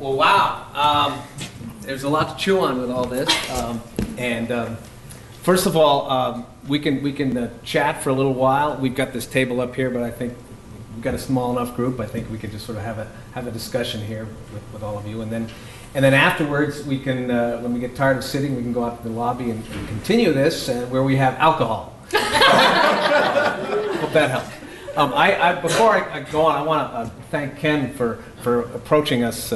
Well, wow. There's a lot to chew on with all this. First of all, we can chat for a little while. We've got this table up here, but I think we've got a small enough group. I think we can just sort of have a discussion here with all of you, and then afterwards we can, when we get tired of sitting, we can go out to the lobby and continue this, where we have alcohol. Hope that helps. Before I go on, I want to thank Ken for approaching us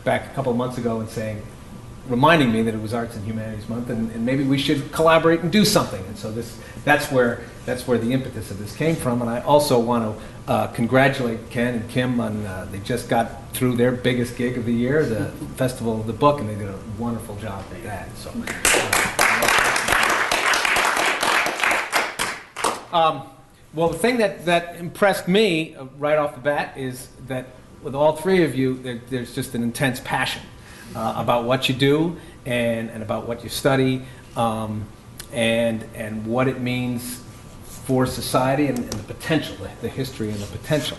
back a couple of months ago and reminding me that it was Arts and Humanities Month, and maybe we should collaborate and do something. And so that's where the impetus of this came from. And I also want to congratulate Ken and Kim on they just got through their biggest gig of the year, the Festival of the Book, and they did a wonderful job at that. So. Well, the thing that impressed me right off the bat is that with all three of you, there's just an intense passion about what you do and about what you study and what it means for society and the potential, the history and the potential.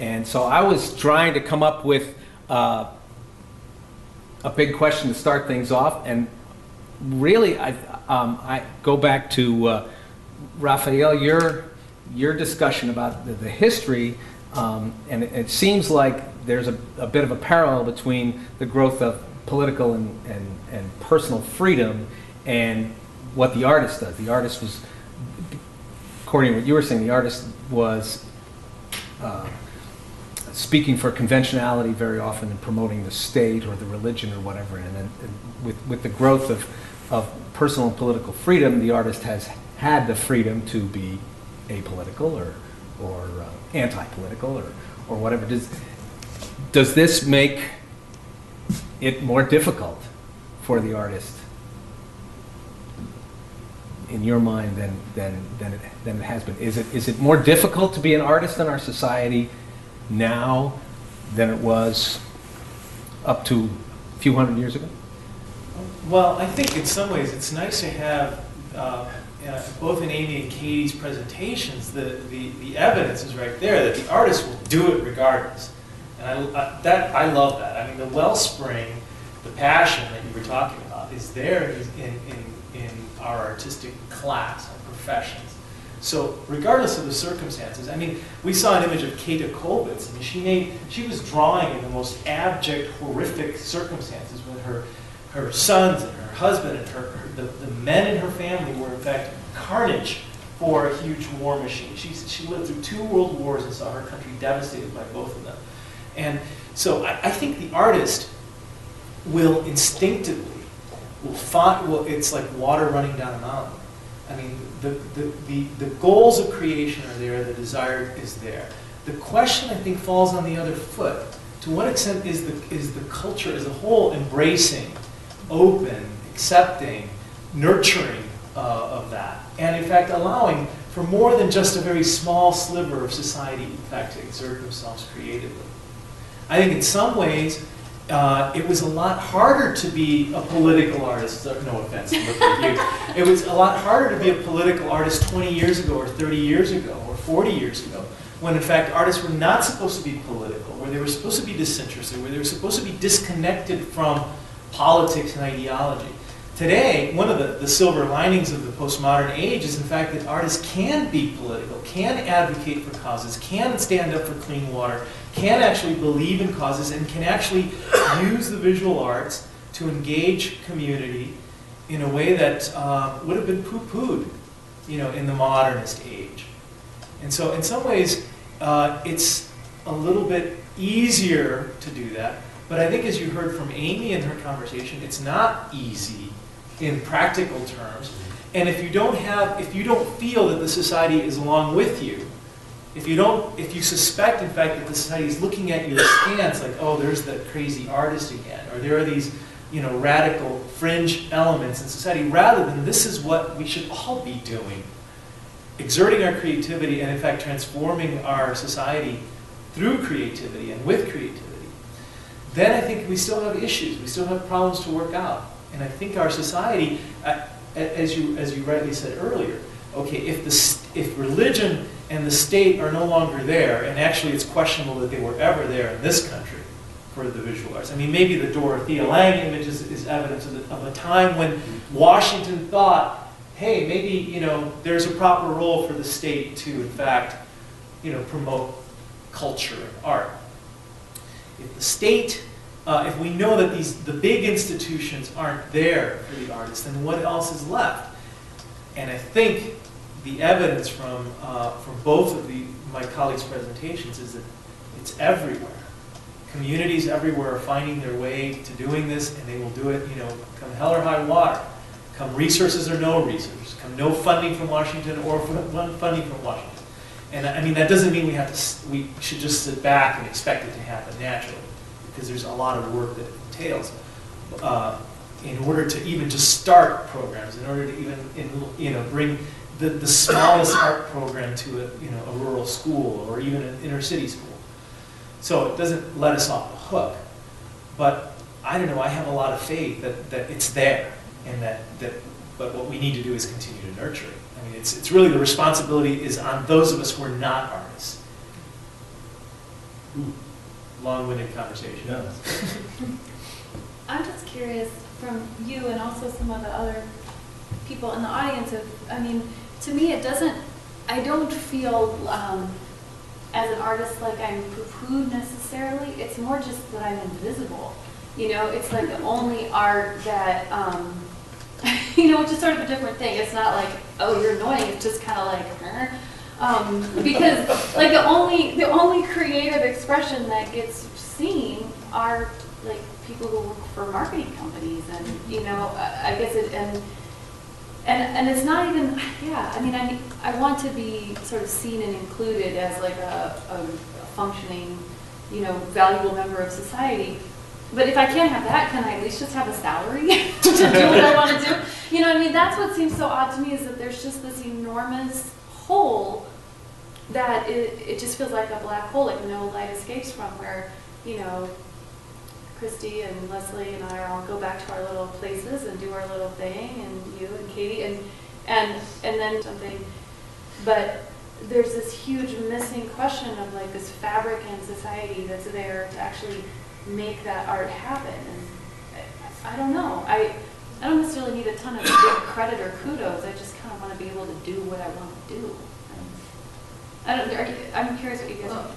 And so I was trying to come up with a big question to start things off, and really I go back to Raphael, your discussion about the history, and it seems like there's a bit of a parallel between the growth of political and personal freedom and what the artist does. The artist was, according to what you were saying, the artist was speaking for conventionality very often and promoting the state or the religion or whatever. And with the growth of personal and political freedom, the artist has had the freedom to be apolitical or anti-political or whatever. Does this make it more difficult for the artist in your mind than it has been? Is it more difficult to be an artist in our society now than it was up to a few hundred years ago? Well, I think in some ways it's nice to have both in Amy and Katie's presentations, the evidence is right there that the artist will do it regardless. And I love that. I mean, the wellspring, the passion that you were talking about is there in our artistic class, our professions. So regardless of the circumstances, I mean, we saw an image of Kata Kolbitz. I mean, she was drawing in the most abject, horrific circumstances when her sons and her husband and the men in her family were in fact carnage for a huge war machine. She lived through 2 world wars and saw her country devastated by both of them. And so I think the artist will instinctively, it's like water running down a mountain. I mean, the goals of creation are there, the desire is there. The question, I think, falls on the other foot. To what extent is the culture as a whole embracing, open, accepting, nurturing of that, and in fact allowing for more than just a very small sliver of society, in fact, to exert themselves creatively. I think in some ways it was a lot harder to be a political artist. No offense, look at you. It was a lot harder to be a political artist 20 years ago, or 30 years ago, or 40 years ago, when in fact artists were not supposed to be political, where they were supposed to be disinterested, where they were supposed to be disconnected from politics and ideology. Today, one of the silver linings of the postmodern age is in fact that artists can be political, can advocate for causes, can stand up for clean water, can actually believe in causes, and can actually use the visual arts to engage community in a way that would have been poo-pooed, in the modernist age. And so in some ways, it's a little bit easier to do that. But I think as you heard from Amy in her conversation, it's not easy in practical terms. And if you don't feel that the society is along with you, if you suspect in fact that the society is looking at you askance, like, oh, there's that crazy artist again, or there are these, radical fringe elements in society, rather than this is what we should all be doing, exerting our creativity and in fact transforming our society through creativity and with creativity, then I think we still have issues. We still have problems to work out. And I think our society, as you rightly said earlier, okay, if religion and the state are no longer there, and actually it's questionable that they were ever there in this country, for the visual arts. I mean, maybe the Dorothea Lange image is evidence of a time when Washington thought, hey, maybe, you know, there's a proper role for the state to, in fact, you know, promote culture and art. If the state, if we know that the big institutions aren't there for the artists, then what else is left? And I think the evidence from both of my colleagues' presentations is that it's everywhere. Communities everywhere are finding their way to doing this, and they will do it, you know, come hell or high water. Come resources or no resources. Come no funding from Washington or funding from Washington. And I mean, that doesn't mean we should just sit back and expect it to happen naturally, because there's a lot of work that it entails in order to even just start programs, in order to even, you know, bring the smallest art program to a rural school or even an inner city school. So it doesn't let us off the hook. But I don't know, I have a lot of faith that it's there, and but what we need to do is continue to nurture it. I mean, it's really the responsibility is on those of us who are not artists. Long-winded conversation. Yeah. I'm just curious from you and also some of the other people in the audience I mean, to me it doesn't, I don't feel as an artist like I'm poo-pooed necessarily. It's more just that I'm invisible. You know, it's like the only art that, you know, which is sort of a different thing. It's not like, oh, you're annoying. It's just kind of like, because like the only creative expression that gets seen are like people who work for marketing companies, and you know, I guess it and it's not even, yeah. I mean, I want to be sort of seen and included as like a functioning, you know, valuable member of society. But if I can't have that, can I at least just have a salary to do what I want to do? You know what I mean? That's what seems so odd to me, is that there's just this enormous hole that it just feels like a black hole, like no light escapes from, where, you know, Christy and Leslie and I all go back to our little places and do our little thing, and you and Katie, and then something. But there's this huge missing question of like this fabric in society that's there to actually make that art happen. And I don't know. I don't necessarily need a ton of big credit or kudos. I just kind of want to be able to do what I want to do. I'm curious what you guys think.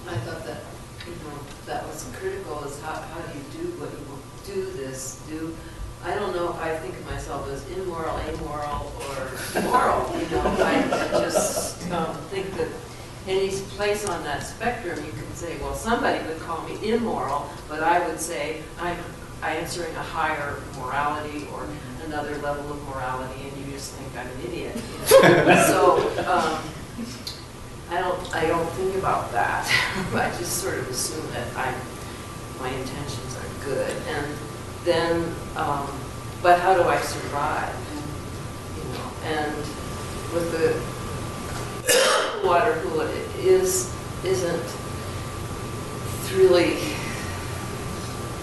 I thought that, you know, that was critical, is how do you do what you will do this, do. I don't know if I think of myself as immoral, amoral, or moral, you know. I just think that any place on that spectrum, you can say, well, somebody would call me immoral, but I would say I'm answering a higher morality or another level of morality, and you just think I'm an idiot. You know? So I don't think about that. I just sort of assume that my intentions are good, and then, but how do I survive? You know, and with the water hula, it isn't really,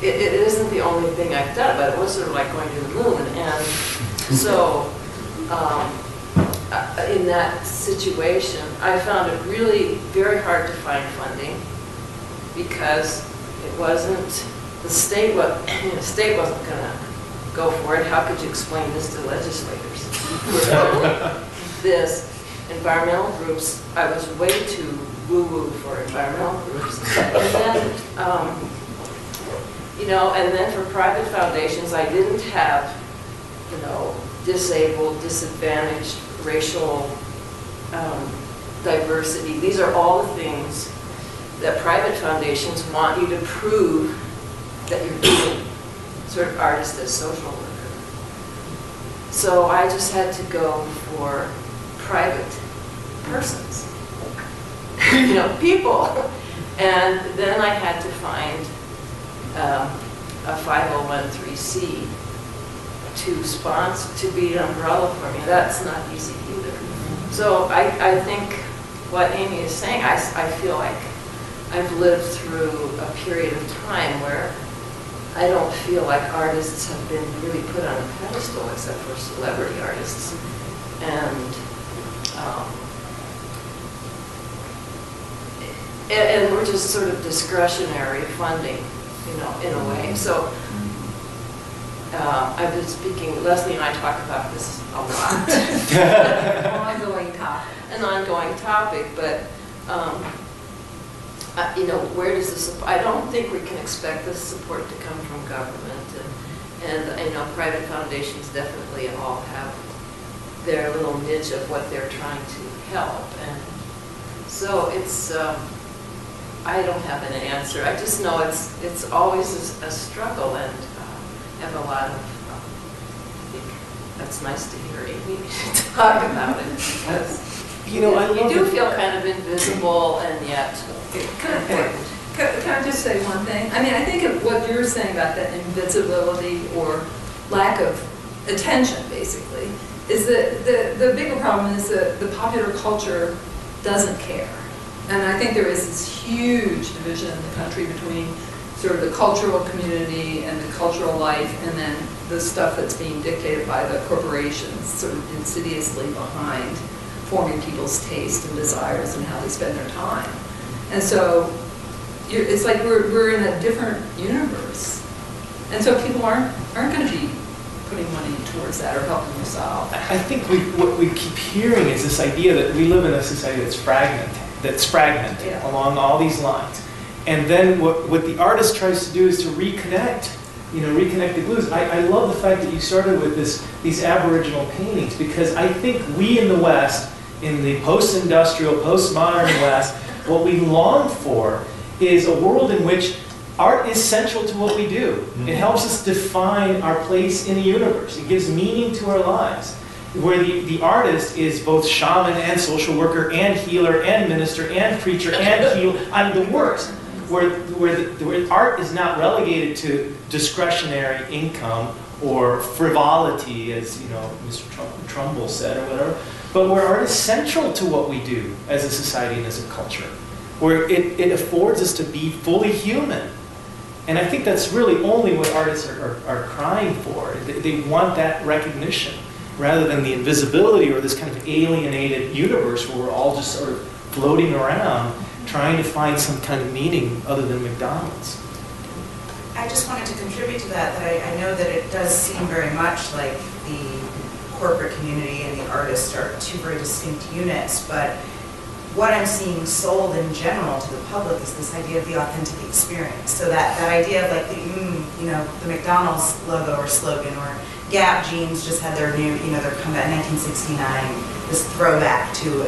it isn't the only thing I've done, but it was sort of like going to the moon. And so in that situation, I found it really very hard to find funding, because it wasn't, the state wasn't going to go for it. How could you explain this to legislators? This environmental groups, I was way too woo-woo for environmental groups. And then, you know, and then for private foundations, I didn't have, you know, disabled, disadvantaged, racial diversity. These are all the things that private foundations want you to prove that you're doing, sort of artist as social worker. So I just had to go for private persons, you know, people. And then I had to find a 501(c)(3) to sponsor, to be an umbrella for me. That's not easy either. So I think what Amy is saying, I feel like I've lived through a period of time where I don't feel like artists have been really put on a pedestal, except for celebrity artists. And and we're just sort of discretionary funding, you know, in a way. So I've been speaking, Leslie and I talk about this a lot. An ongoing topic, but you know, where does this, I don't think we can expect this support to come from government, and you know, private foundations definitely all have their little niche of what they're trying to help, and so it's, I don't have an answer. I just know it's always a struggle, and have a lot of, I think that's nice to hear Amy talk about it, because You know, I you love do it. feel kind of invisible and yet important. Can I just say one thing? I mean, I think of what you're saying about that invisibility or lack of attention, basically, is that the bigger problem is that the popular culture doesn't care. And I think there is this huge division in the country between sort of the cultural community and the cultural life, and then the stuff that's being dictated by the corporations sort of insidiously behind forming people's taste and desires and how they spend their time. And so it's like we're in a different universe. And so people aren't going to be putting money towards that or helping yourself. I think what we keep hearing is this idea that we live in a society that's fragmented Yeah. along all these lines. And then what the artist tries to do is to reconnect, you know, reconnect the glues. I love the fact that you started with these Aboriginal paintings, because I think we in the West, in the post-industrial, postmodern West, what we long for is a world in which art is central to what we do. It helps us define our place in the universe. It gives meaning to our lives. Where the artist is both shaman and social worker and healer and minister and preacher and healer, and the works. Where art is not relegated to discretionary income or frivolity, as you know, Mr. Trumbull said, or whatever, but where art is central to what we do as a society and as a culture, where it affords us to be fully human. And I think that's really only what artists are crying for. They want that recognition, rather than the invisibility or this kind of alienated universe where we're all just sort of floating around trying to find some kind of meaning other than McDonald's. I just wanted to contribute to that I know that it does seem very much like the corporate community and the artists are two very distinct units, but what I'm seeing sold in general to the public is this idea of the authentic experience. So that idea of like the, you know, the McDonald's logo or slogan, or Gap jeans just had their new, you know, their comeback in 1969, this throwback to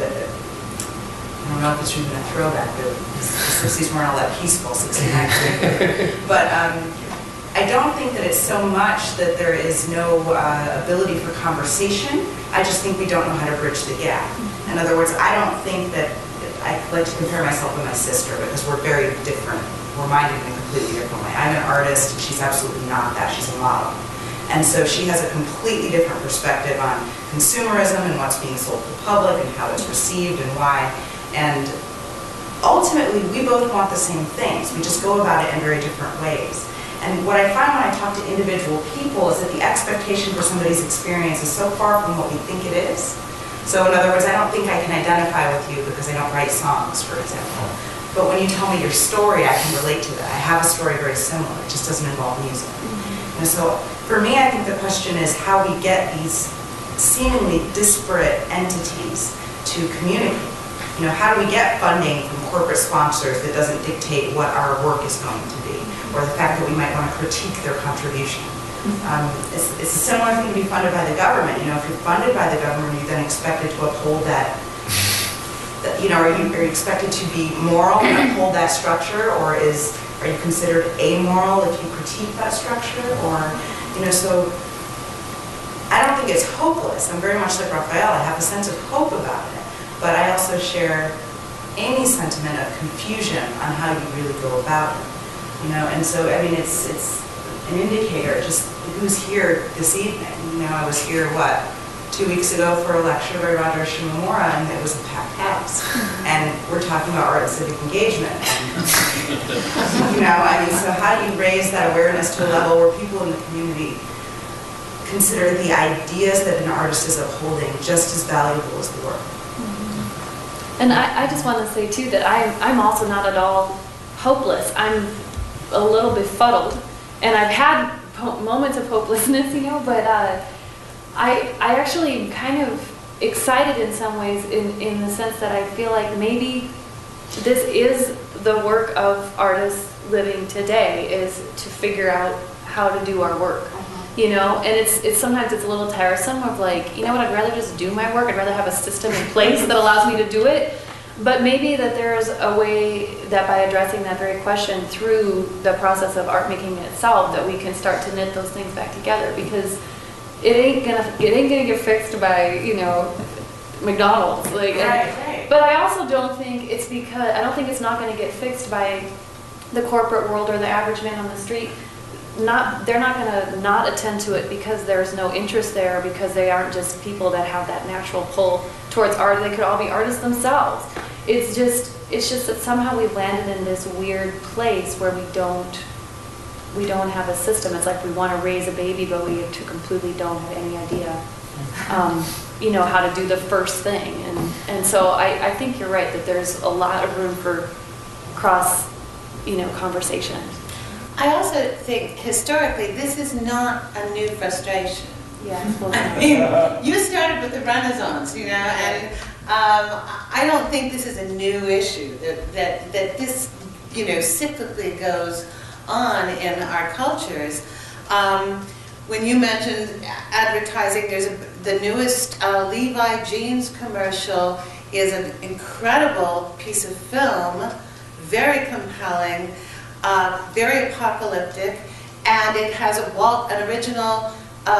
I don't know if it's even a throwback, but the 60s weren't all that peaceful, 69. But I don't think that it's so much that there is no ability for conversation. I just think we don't know how to bridge the gap. In other words, I don't think that, I like to compare myself with my sister because we're very different. We're minded in a completely different way. I'm an artist and she's absolutely not that. She's a model. And so she has a completely different perspective on consumerism and what's being sold to the public and how it's received and why. And ultimately, we both want the same things. We just go about it in very different ways. And what I find when I talk to individual people is that the expectation for somebody's experience is so far from what we think it is. So in other words, I don't think I can identify with you because I don't write songs, for example. But when you tell me your story, I can relate to that. I have a story very similar. It just doesn't involve music. And so for me, I think the question is how we get these seemingly disparate entities to communicate. You know, how do we get funding from corporate sponsors that doesn't dictate what our work is going to be, or the fact that we might want to critique their contribution? It's a similar thing to be funded by the government. You know, if you're funded by the government, you're then expected to uphold that. You know, are you expected to be moral and uphold that structure, or are you considered amoral if you critique that structure? Or, you know, so I don't think it's hopeless. I'm very much like Raphael. I have a sense of hope about it. But I also share Amy's sentiment of confusion on how you really go about it. You know, and so, I mean, it's an indicator, just who's here this evening. You know, I was here, 2 weeks ago for a lecture by Roger Shimomura, and it was a packed house. And we're talking about art and civic engagement. And, you know, I mean, so how do you raise that awareness to a level where people in the community consider the ideas that an artist is upholding just as valuable as the work? And I just want to say too that I'm also not at all hopeless. I'm a little befuddled, and I've had moments of hopelessness, you know, but I actually am kind of excited in some ways in the sense that I feel like maybe this is the work of artists living today, is to figure out how to do our work. You know, and it's sometimes it's a little tiresome of like, you know what, I'd rather just do my work. I'd rather have a system in place that allows me to do it. But maybe that there's a way that by addressing that very question through the process of art making itself, that we can start to knit those things back together, because it ain't gonna get fixed by, you know, McDonald's. Like, Right. But I also don't think it's because, I don't think it's not gonna get fixed by the corporate world or the average man on the street. They're not going to not attend to it because there's no interest there, because they aren't just people that have that natural pull towards art. They could all be artists themselves. It's just that somehow we've landed in this weird place where we don't have a system. It's like we want to raise a baby, but we completely don't have any idea, you know, how to do the first thing. And so I think you're right that there's a lot of room for cross, you know, conversation. I also think historically this is not a new frustration. Yeah. I mean, you started with the Renaissance, you know, and I don't think this is a new issue, that this, you know, cyclically goes on in our cultures. When you mentioned advertising, there's the newest Levi jeans commercial is an incredible piece of film, very compelling. Very apocalyptic, and it has an original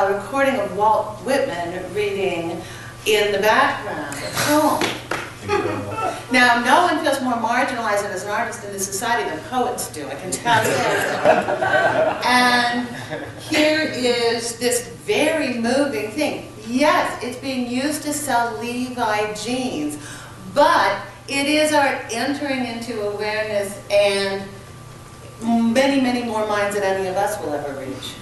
recording of Walt Whitman reading in the background. Now, no one feels more marginalized as an artist in this society than poets do, I can tell you. And here is this very moving thing. Yes, it's being used to sell Levi jeans, but it is art entering into awareness and many, many more minds than any of us will ever reach.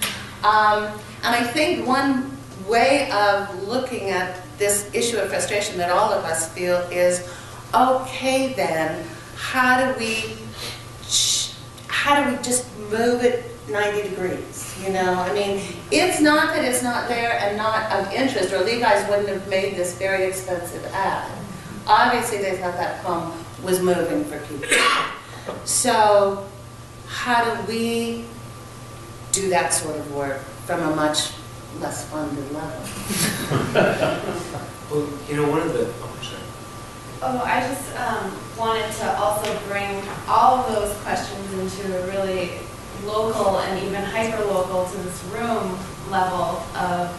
And I think one way of looking at this issue of frustration that all of us feel is, okay then, how do we just move it 90 degrees, you know? I mean, it's not that it's not there and not of interest, or Levi's wouldn't have made this very expensive ad. Obviously they thought that poem was moving for people. So, how do we do that sort of work from a much less funded level? Well, you know, one of the, Oh, I just wanted to also bring all of those questions into a really local and even hyper-local to this room level of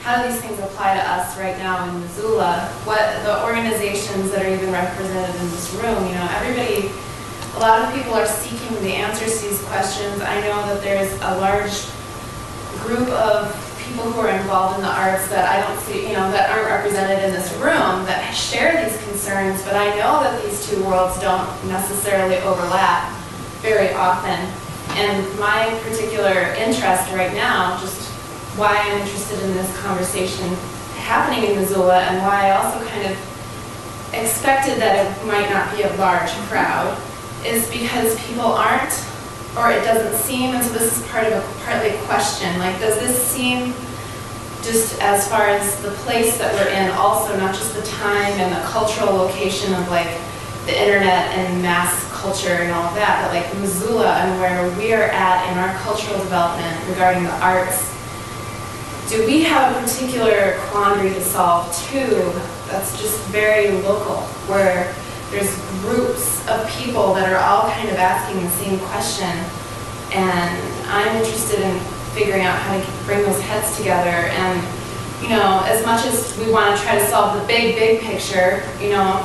how do these things apply to us right now in Missoula? What the organizations that are even represented in this room, you know, everybody, a lot of people are seeking the answers to these questions. I know that there's a large group of people who are involved in the arts that I don't see, you know, that aren't represented in this room that share these concerns, but I know that these two worlds don't necessarily overlap very often. And my particular interest right now, just why I'm interested in this conversation happening in Missoula, and why I also kind of expected that it might not be a large crowd, is because people aren't, or it doesn't seem, and so this is partly a question, like, does this seem, just as far as the place that we're in, also not just the time and the cultural location of like the internet and mass culture and all of that, but like Missoula and where we're at in our cultural development regarding the arts, do we have a particular quandary to solve too that's just very local, where there's groups of people that are all kind of asking the same question, and I'm interested in figuring out how to bring those heads together. And, you know, as much as we want to try to solve the big picture, you know,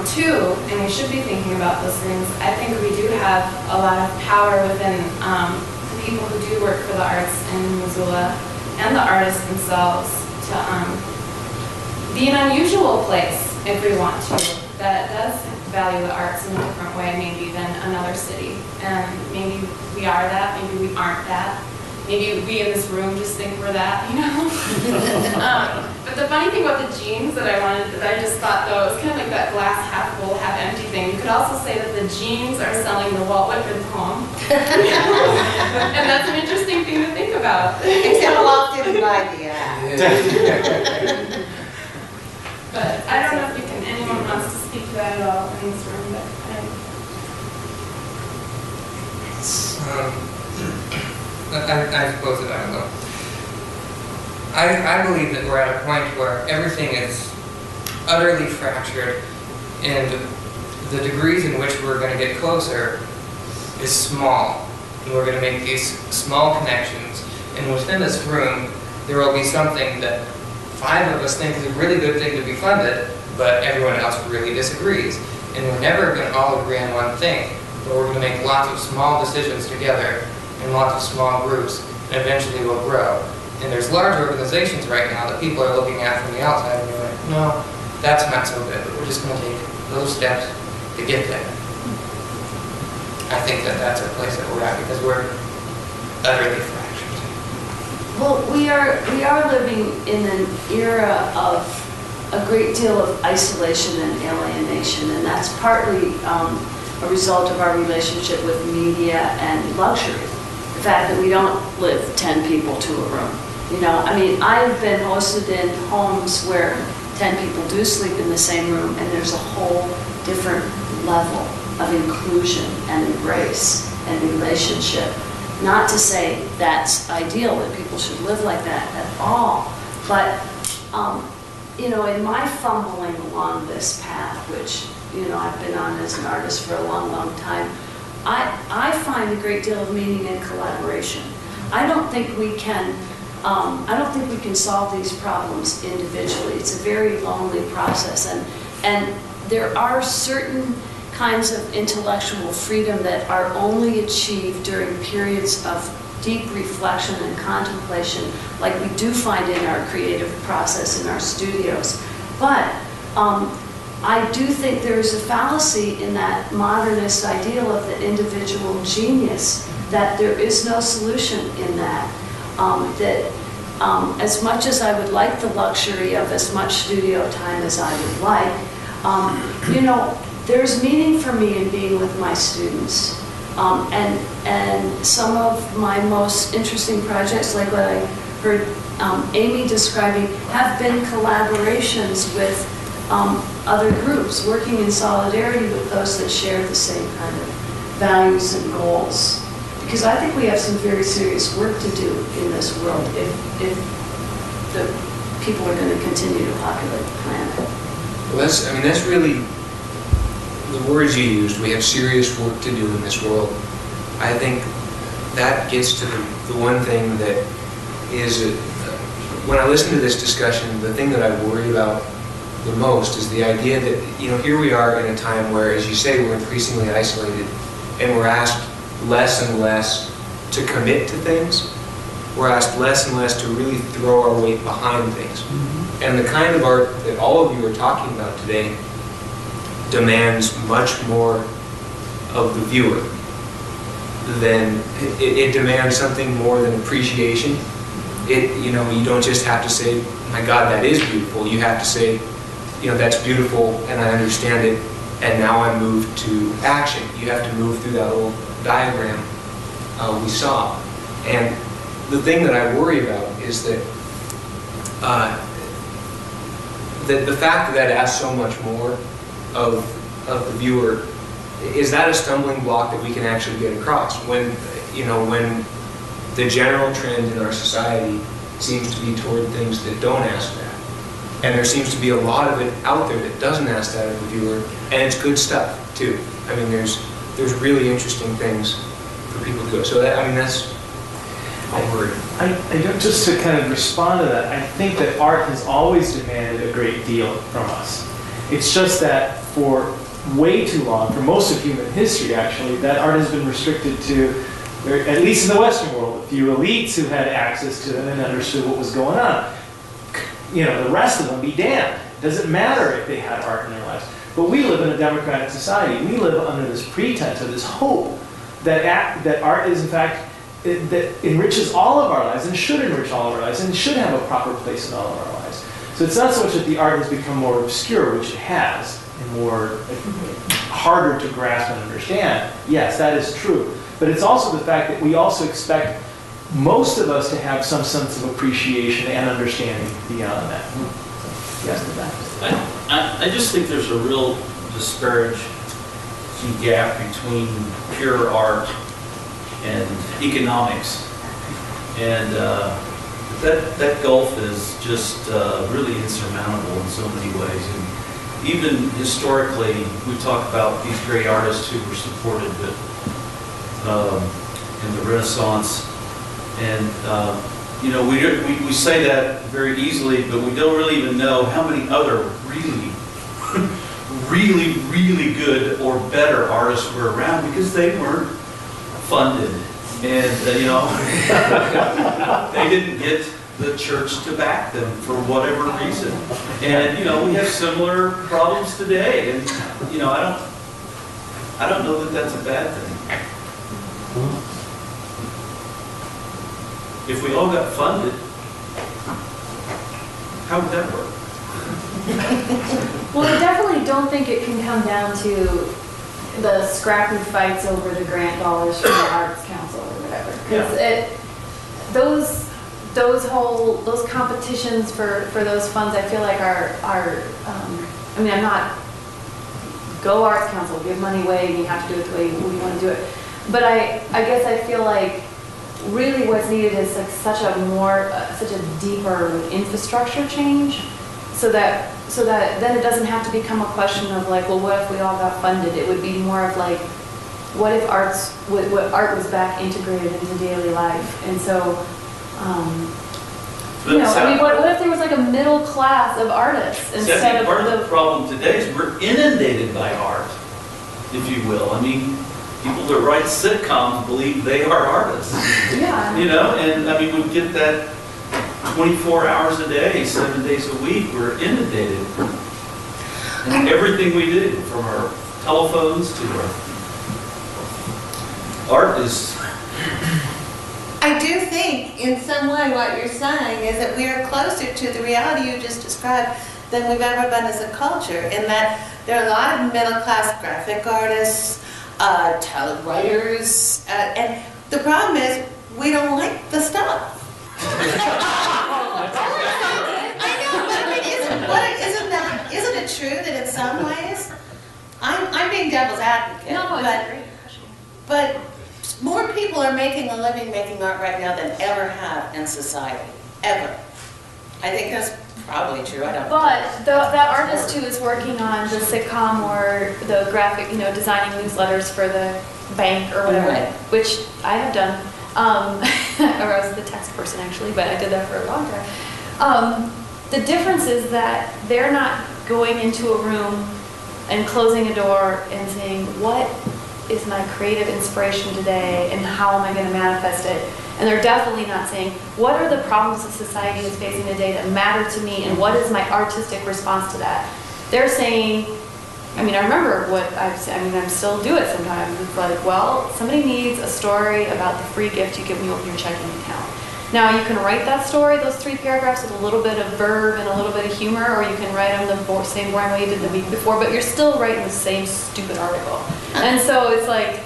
too, and we should be thinking about those things, I think we do have a lot of power within the people who do work for the arts in Missoula and the artists themselves to be an unusual place, if we want to, that does value the arts in a different way maybe than another city. And maybe we are that, maybe we aren't that. Maybe we in this room just think we're that, you know? But the funny thing about the jeans that I just thought though, it was kind of like that glass half full, half empty thing. You could also say that the jeans are selling the Walt Whitman poem. And that's an interesting thing to think about. Except Walt didn't buy the ad. But I don't know if anyone wants to speak to that at all in this room, but I suppose that I don't know. I believe that we're at a point where everything is utterly fractured, and the degrees in which we're going to get closer is small. And we're going to make these small connections, and within this room, there will be something that 5 of us think is a really good thing to be funded, but everyone else really disagrees. And we're never going to all agree on one thing, but we're going to make lots of small decisions together in lots of small groups, and eventually we'll grow. And there's large organizations right now that people are looking at from the outside and they're like, no, that's not so good, but we're just going to take those steps to get there. I think that that's a place that we're at because we're utterly fractured. Well, we are living in an era of a great deal of isolation and alienation, and that's partly a result of our relationship with media and luxury. The fact that we don't live 10 people to a room. You know, I mean, I've been hosted in homes where 10 people do sleep in the same room, and there's a whole different level of inclusion and embrace and relationship. Not to say that's ideal, that people should live like that at all, but, you know, in my fumbling along this path, which, you know, I've been on as an artist for a long, long time, I find a great deal of meaning in collaboration. I don't think we can solve these problems individually. It's a very lonely process, and there are certain kinds of intellectual freedom that are only achieved during periods of deep reflection and contemplation, like we do find in our creative process in our studios. But I do think there is a fallacy in that modernist ideal of the individual genius, that there is no solution in that. As much as I would like the luxury of as much studio time as I would like, you know, there's meaning for me in being with my students. And some of my most interesting projects, like what I heard Amy describing, have been collaborations with other groups, working in solidarity with those that share the same kind of values and goals. Because I think we have some very serious work to do in this world if the people are going to continue to populate the planet. Well, that's really the words you used. We have serious work to do in this world. I think that gets to the one thing that is, when I listen to this discussion, the thing that I worry about the most is the idea that, you know, here we are in a time where, as you say, we're increasingly isolated, and we're asked less and less to commit to things. We're asked less and less to really throw our weight behind things. Mm-hmm. And the kind of art that all of you are talking about today demands much more of the viewer than, it demands something more than appreciation. You know, you don't just have to say, my God, that is beautiful. You have to say, you know, that's beautiful and I understand it, and now I'm moved to action. You have to move through that old diagram we saw. And the thing that I worry about is that the fact that asks so much more of the viewer, is that a stumbling block that we can actually get across when, you know, when the general trend in our society seems to be toward things that don't ask that. And there seems to be a lot of it out there that doesn't ask that of the viewer, and it's good stuff too. I mean, there's really interesting things for people to go. So that, I mean, that's a word. Just to kind of respond to that, I think that art has always demanded a great deal from us. It's just that for way too long, for most of human history actually, that art has been restricted to, at least in the Western world, a few elites who had access to them and understood what was going on. You know, the rest of them be damned. It doesn't matter if they had art in their lives. But we live in a democratic society. We live under this pretense of this hope that art is, in fact, that enriches all of our lives and should enrich all of our lives and should have a proper place in all of our lives. So it's not so much that the art has become more obscure, which it has, and more harder to grasp and understand. Yes, that is true. But it's also the fact that we also expect most of us to have some sense of appreciation and understanding beyond that. Yes, to that. I just think there's a real disparaging gap between pure art and economics. And that gulf is just really insurmountable in so many ways. And even historically, we talk about these great artists who were supported in the Renaissance. And you know, we say that very easily, but we don't really even know how many other really, really good or better artists were around because they weren't funded. And, you know, they didn't get the church to back them for whatever reason. And, you know, we have similar problems today. And, you know, I don't know that that's a bad thing. If we all got funded, how would that work? Well, I definitely don't think it can come down to the scrappy fights over the grant dollars from the Arts Council or whatever. Because those competitions for those funds, I feel like are I mean, I'm not go Arts Council, give money away, you have to do it the way we want to do it. But I guess I feel like really what's needed is like such a deeper infrastructure change, so that then it doesn't have to become a question of like, well, what if we all got funded? It would be more of like, what if art was back integrated into daily life? And so, you know, I mean, what if there was like a middle class of artists instead of part of the problem today is we're inundated by art, if you will. I mean, people that write sitcoms believe they are artists. Yeah. You know, and I mean, we get that 24 hours a day, 7 days a week, we're inundated. And everything we do, from our telephones to our art is... I do think, in some way, what you're saying is that we are closer to the reality you just described than we've ever been as a culture, in that there are a lot of middle-class graphic artists, writers, and the problem is we don't like the stuff. I know, but I mean, isn't it true that in some ways, I'm being devil's advocate, No, it's a great question. but more people are making a living making art right now than ever have in society, ever. I think that's probably true. I don't know. But that artist who is working on the sitcom or the graphic, you know, designing newsletters for the bank or whatever, Right. which I have done, or I was the text person actually, but I did that for a long time. The difference is that they're not going into a room and closing a door and saying, what is my creative inspiration today and how am I going to manifest it? And they're definitely not saying, what are the problems that society is facing today that matter to me and what is my artistic response to that? They're saying, I mean, I remember what I've said, I mean, I still do it sometimes. It's like, well, somebody needs a story about the free gift you get when you open your checking account. Now, you can write that story, those 3 paragraphs with a little bit of verb and a little bit of humor, or you can write them the same boring way you did the week before, but you're still writing the same stupid article. And so it's like,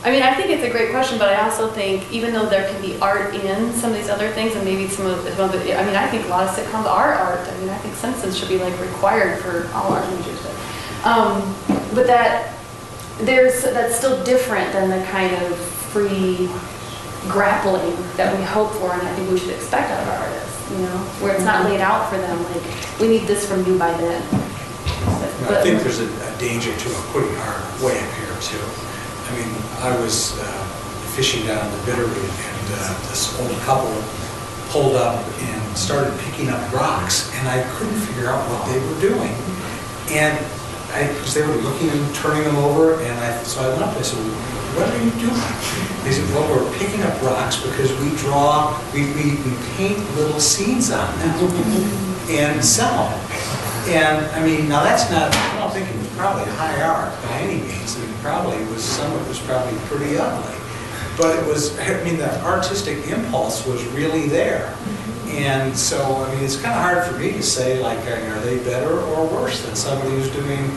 I mean, I think it's a great question, but I also think even though there can be art in some of these other things, and maybe some of the, I mean, I think a lot of sitcoms are art. I mean, I think Simpsons should be like required for all art majors. But that's still different than the kind of free grappling that we hope for, and I think we should expect out of our artists, you know, where it's not laid out for them, like, we need this from you by then. I think there's a danger to putting art way up here, too. I mean, I was fishing down in the Bitterroot, and this old couple pulled up and started picking up rocks, and I couldn't figure out what they were doing. And because they were looking and turning them over, and so I went up and I said, what are you doing? They said, well, we're picking up rocks because we paint little scenes on them and sell them. And I mean, now that's not, I don't think it was probably high art by any means. It probably was, some of it was probably pretty ugly. but it was, I mean, the artistic impulse was really there. And so, I mean, it's kind of hard for me to say, like, are they better or worse than somebody who's doing,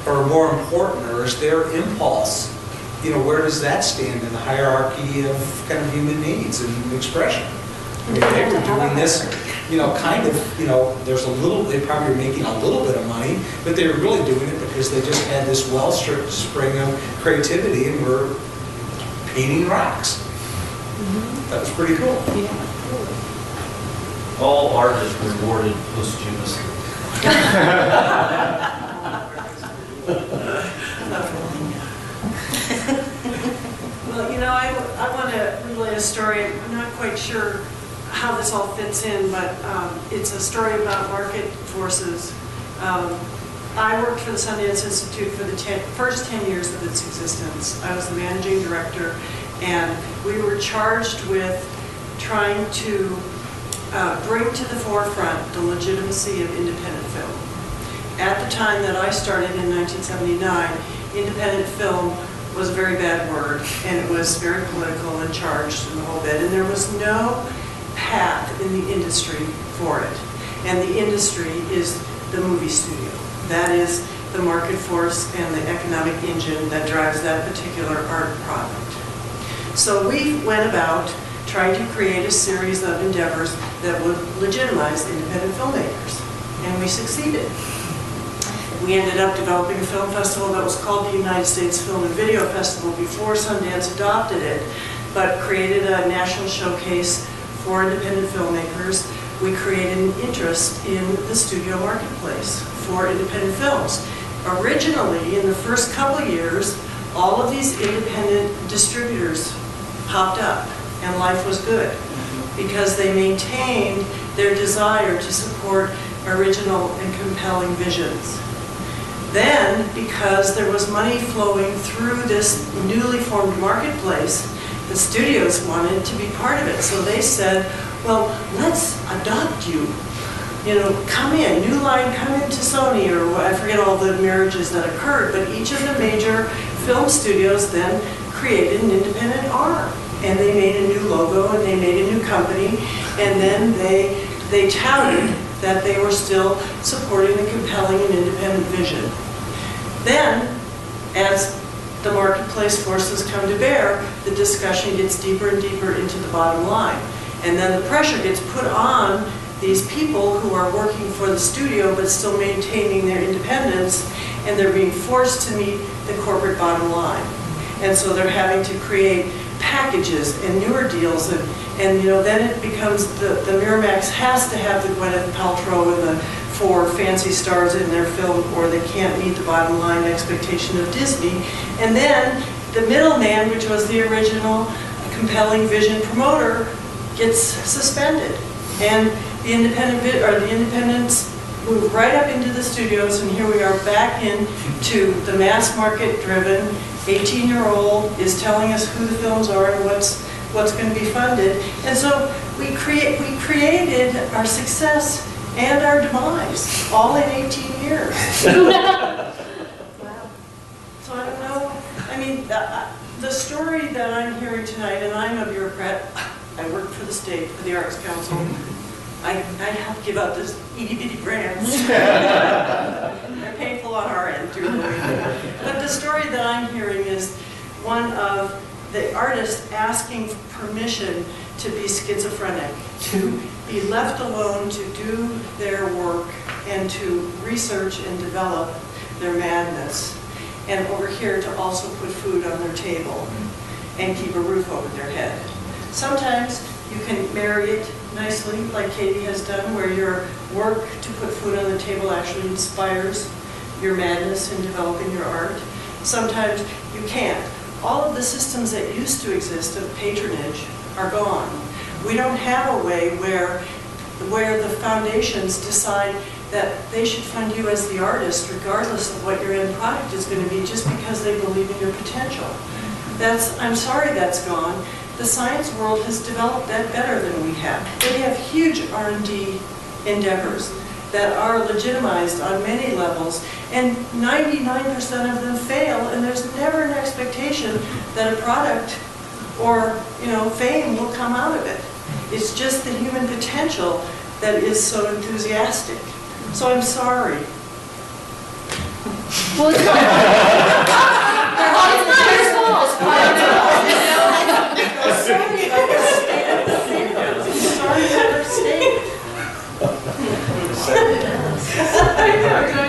or more important, or is their impulse, you know, where does that stand in the hierarchy of kind of human needs and expression? I mean, they were doing this, you know, kind of, you know, there's a little, they probably were making a little bit of money, but they were really doing it because they just had this wellspring of creativity and were painting rocks. That was pretty cool. All art is rewarded posthumously. Well, you know, I want to relay a story. I'm not quite sure how this all fits in, but it's a story about market forces. I worked for the Sundance Institute for the first 10 years of its existence. I was the managing director, and we were charged with trying to bring to the forefront the legitimacy of independent film. At the time that I started in 1979, independent film was a very bad word, and it was very political and charged and the whole bit, and there was no path in the industry for it. And the industry is the movie studio. That is the market force and the economic engine that drives that particular art product. So we went about trying to create a series of endeavors that would legitimize independent filmmakers, and we succeeded. We ended up developing a film festival that was called the United States Film and Video Festival before Sundance adopted it, but created a national showcase for independent filmmakers. We created an interest in the studio marketplace for independent films. Originally, in the first couple years, all of these independent distributors popped up, and life was good because they maintained their desire to support original and compelling visions. Then, because there was money flowing through this newly formed marketplace, the studios wanted to be part of it. So they said, well, let's adopt you. You know, come in, New Line, come into Sony, or I forget all the marriages that occurred, but each of the major film studios then created an independent arm. And they made a new logo, and they made a new company, and then they touted that they were still supporting the compelling and independent vision. Then, as the marketplace forces come to bear, the discussion gets deeper and deeper into the bottom line. And then the pressure gets put on these people who are working for the studio but still maintaining their independence, and they're being forced to meet the corporate bottom line. And so they're having to create packages and newer deals, and you know, then it becomes the Miramax has to have the Gwyneth Paltrow and the 4 fancy stars in their film, or they can't meet the bottom line expectation of Disney. And then the middleman, which was the original compelling vision promoter, gets suspended, and the independents move right up into the studios, and here we are back into the mass market driven 18-year-old is telling us who the films are and what's going to be funded. And so we created our success and our demise all in 18 years. Wow. So I don't know, I mean, the story that I'm hearing tonight, and I'm a bureaucrat, I work for the state, for the Arts Council. I help give out those itty-bitty grants. They're painful on our end, too. But the story that I'm hearing is one of the artists asking for permission to be schizophrenic, to be left alone to do their work and to research and develop their madness. And over here to also put food on their table and keep a roof over their head. Sometimes you can marry it nicely, like Katie has done, where your work to put food on the table actually inspires your madness in developing your art. Sometimes you can't. All of the systems that used to exist of patronage are gone. We don't have a way where the foundations decide that they should fund you as the artist regardless of what your end product is going to be, just because they believe in your potential. I'm sorry that's gone. The science world has developed that better than we have. They have huge R&D endeavors that are legitimized on many levels, and 99% of them fail, and there's never an expectation that a product or, you know, fame will come out of it. It's just the human potential that is so enthusiastic. So I'm sorry. Well, it's not. It's not your fault. Sorry about the state of affairs. Sorry about our state. I know,